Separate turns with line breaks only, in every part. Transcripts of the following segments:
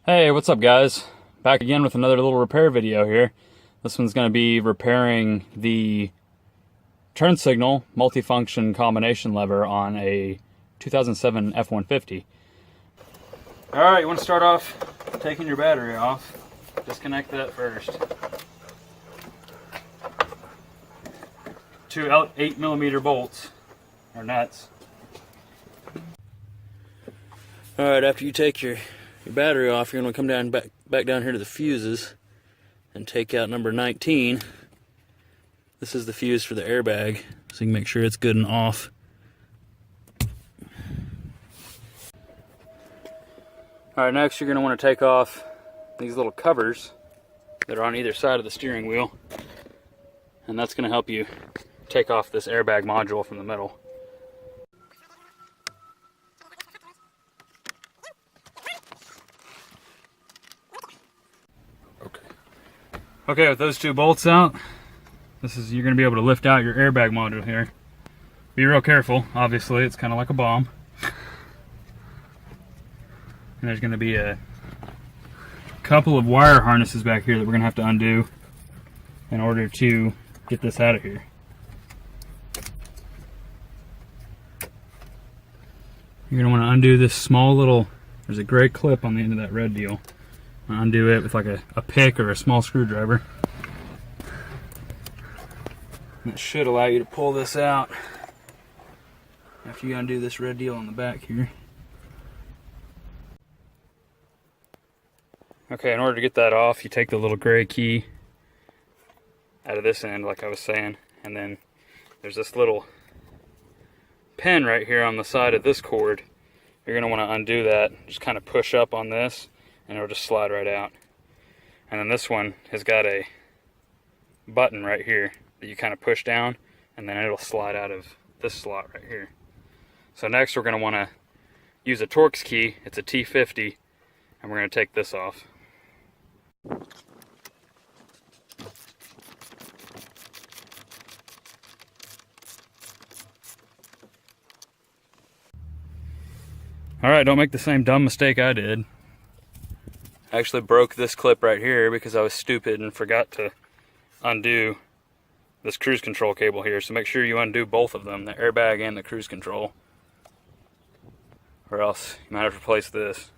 Hey, what's up guys? Back again with another little repair video here. This one's going to be repairing the turn signal multifunction combination lever on a 2007 F150. Alright, you want to start off taking your battery off. Disconnect that first. Two 8mm bolts, or nuts. Alright, after you take your battery off, you're going to come down back down here to the fuses and take out number 19. This is the fuse for the airbag, so you can make sure it's good and off. Alright, next you're going to want to take off these little covers that are on either side of the steering wheel, and that's going to help you take off this airbag module from the middle. Okay, with those two bolts out, you're going to be able to lift out your airbag module here. Be real careful, obviously, it's kind of like a bomb. And there's going to be a couple of wire harnesses back here that we're going to have to undo in order to get this out of here. You're going to want to undo this small little, there's a gray clip on the end of that red deal. Undo it with like a pick or a small screwdriver. And it should allow you to pull this out after you undo this red deal on the back here. Okay, in order to get that off, you take the little gray key out of this end, like I was saying, and then there's this little pin right here on the side of this cord. You're going to want to undo that, just kind of push up on this, and it'll just slide right out. And then this one has got a button right here that you kind of push down, and then it'll slide out of this slot right here. So next we're going to want to use a Torx key. It's a T50, and we're going to take this off. Alright, don't make the same dumb mistake I did. I actually broke this clip right here because I was stupid and forgot to undo this cruise control cable here. So make sure you undo both of them, the airbag and the cruise control, or else you might have to replace this.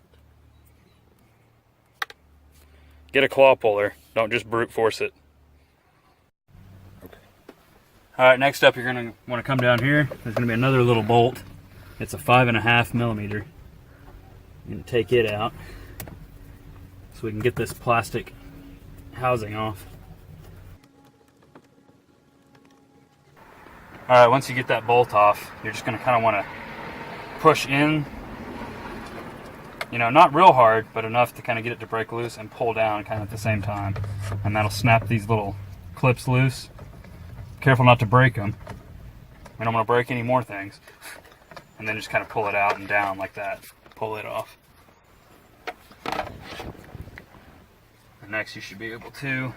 Get a claw puller, don't just brute force it. Okay. Alright, next up you're going to want to come down here. There's going to be another little bolt. It's a 5.5mm. You're going to take it out so we can get this plastic housing off. Alright, once you get that bolt off, you're just going to kind of want to push in, you know, not real hard, but enough to kind of get it to break loose, and pull down kind of at the same time. And that'll snap these little clips loose. Careful not to break them. We don't want to break any more things. And then just kind of pull it out and down like that. Pull it off. And next you should be able to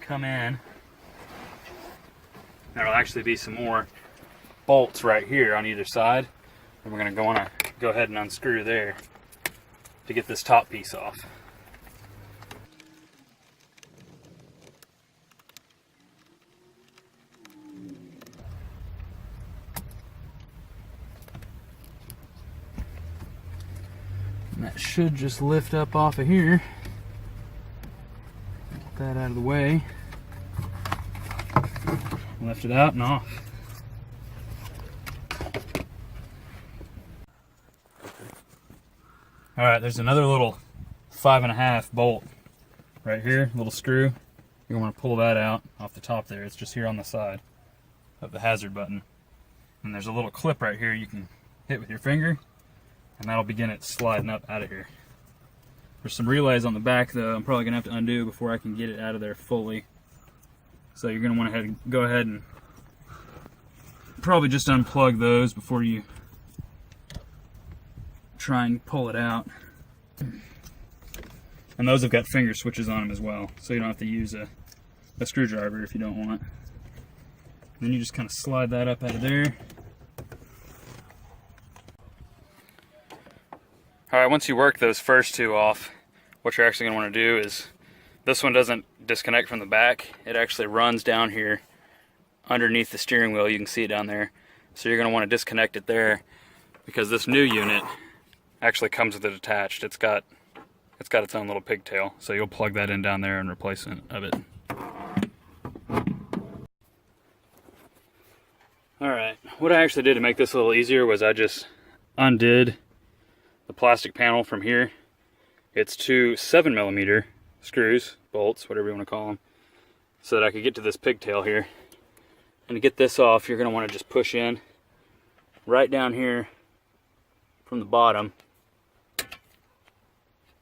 come in. There'll actually be some more bolts right here on either side. And we're going to want to go ahead and unscrew there to get this top piece off. And that should just lift up off of here. Get that out of the way. Lift it out and off. Alright, there's another little 5.5 bolt right here, little screw. You're going to want to pull that out off the top there. It's just here on the side of the hazard button. And there's a little clip right here you can hit with your finger, and that'll begin it sliding up out of here. There's some relays on the back though I'm probably going to have to undo before I can get it out of there fully. So you're going to want to go ahead and probably just unplug those before you try and pull it out. And those have got finger switches on them as well, so you don't have to use a screwdriver if you don't want. Then you just kind of slide that up out of there. Alright, once you work those first two off, what you're actually going to want to do is, this one doesn't disconnect from the back. It actually runs down here underneath the steering wheel. You can see it down there. So you're going to want to disconnect it there, because this new unit actually comes with it attached. It's got its own little pigtail. So you'll plug that in down there in replacement of it. Alright, what I actually did to make this a little easier was I just undid the plastic panel from here. It's 2 7mm screws, bolts, whatever you want to call them, so that I could get to this pigtail here. And to get this off, you're going to want to just push in right down here from the bottom,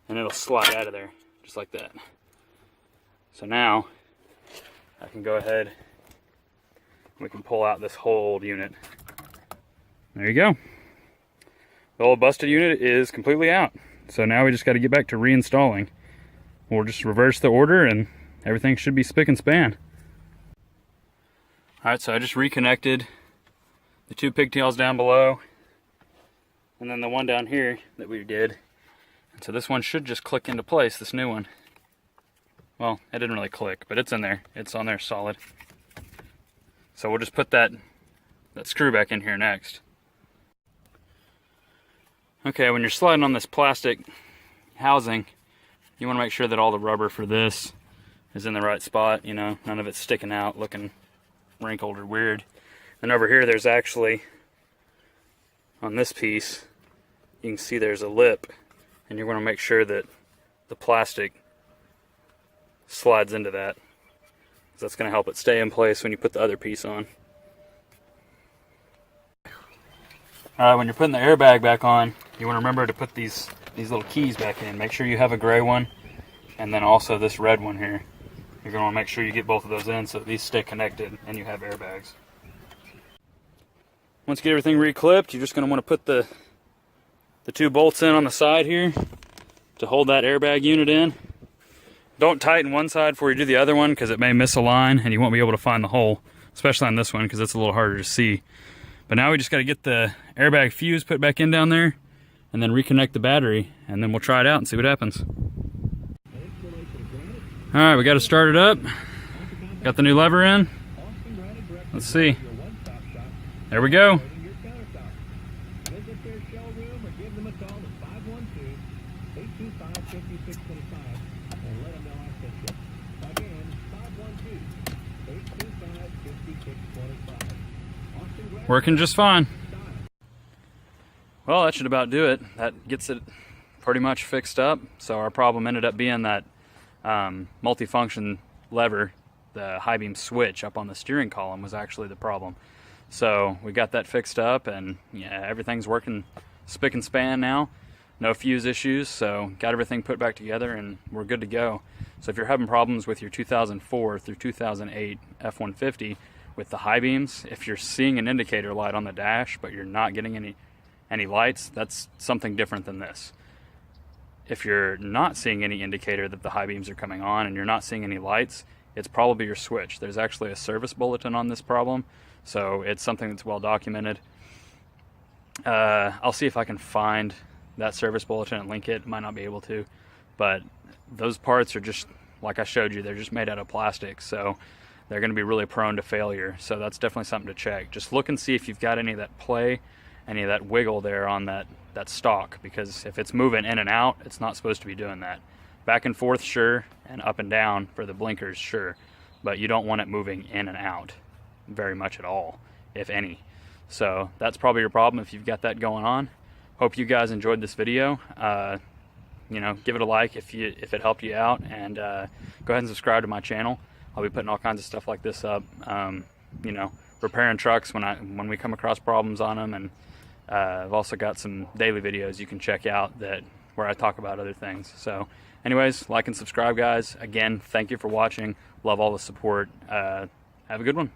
and it'll slide out of there, just like that. So now, I can go ahead, we can pull out this whole unit. There you go. The old busted unit is completely out. So now we just got to get back to reinstalling. We'll just reverse the order and everything should be spick and span. Alright, so I just reconnected the 2 pigtails down below, and then the one down here that we did. And so this one should just click into place, this new one. Well, it didn't really click, but it's in there. It's on there solid. So we'll just put that screw back in here next. Okay, when you're sliding on this plastic housing, you want to make sure that all the rubber for this is in the right spot, you know, none of it's sticking out, looking wrinkled or weird. And over here there's actually, on this piece, you can see there's a lip, and you want to make sure that the plastic slides into that. That's going to help it stay in place when you put the other piece on. Alright, when you're putting the airbag back on, you want to remember to put these little keys back in. Make sure you have a gray one, and then also this red one here. You're going to want to make sure you get both of those in so that these stay connected and you have airbags. Once you get everything re-clipped, you're just going to want to put the 2 bolts in on the side here to hold that airbag unit in. Don't tighten one side before you do the other one, because it may misalign and you won't be able to find the hole, especially on this one because it's a little harder to see. But now we just got to get the airbag fuse put back in down there and then reconnect the battery, and then we'll try it out and see what happens. Alright, we got to start it up. Got the new lever in. Let's see. There we go. Working just fine. Well, that should about do it. That gets it pretty much fixed up. So our problem ended up being that multifunction lever, the high beam switch up on the steering column, was actually the problem. So we got that fixed up, and yeah, everything's working spick and span now. No fuse issues, so got everything put back together and we're good to go. So if you're having problems with your 2004 through 2008 F150 with the high beams, if you're seeing an indicator light on the dash but you're not getting any lights, that's something different than this. If you're not seeing any indicator that the high beams are coming on and you're not seeing any lights, it's probably your switch. There's actually a service bulletin on this problem, so it's something that's well documented. I'll see if I can find that service bulletin and link it. Might not be able to, but those parts are just, like I showed you, they're just made out of plastic, so they're going to be really prone to failure. So that's definitely something to check. Just look and see if you've got any of that play, any of that wiggle there on that stalk, because if it's moving in and out, it's not supposed to be doing that. Back and forth, sure, and up and down for the blinkers, sure, but you don't want it moving in and out very much at all, if any. So that's probably your problem if you've got that going on. Hope you guys enjoyed this video. You know, give it a like if it helped you out, and go ahead and subscribe to my channel. I'll be putting all kinds of stuff like this up. You know, repairing trucks when we come across problems on them, and I've also got some daily videos you can check out where I talk about other things. So anyways, like and subscribe, guys. Again, thank you for watching. Love all the support. Have a good one.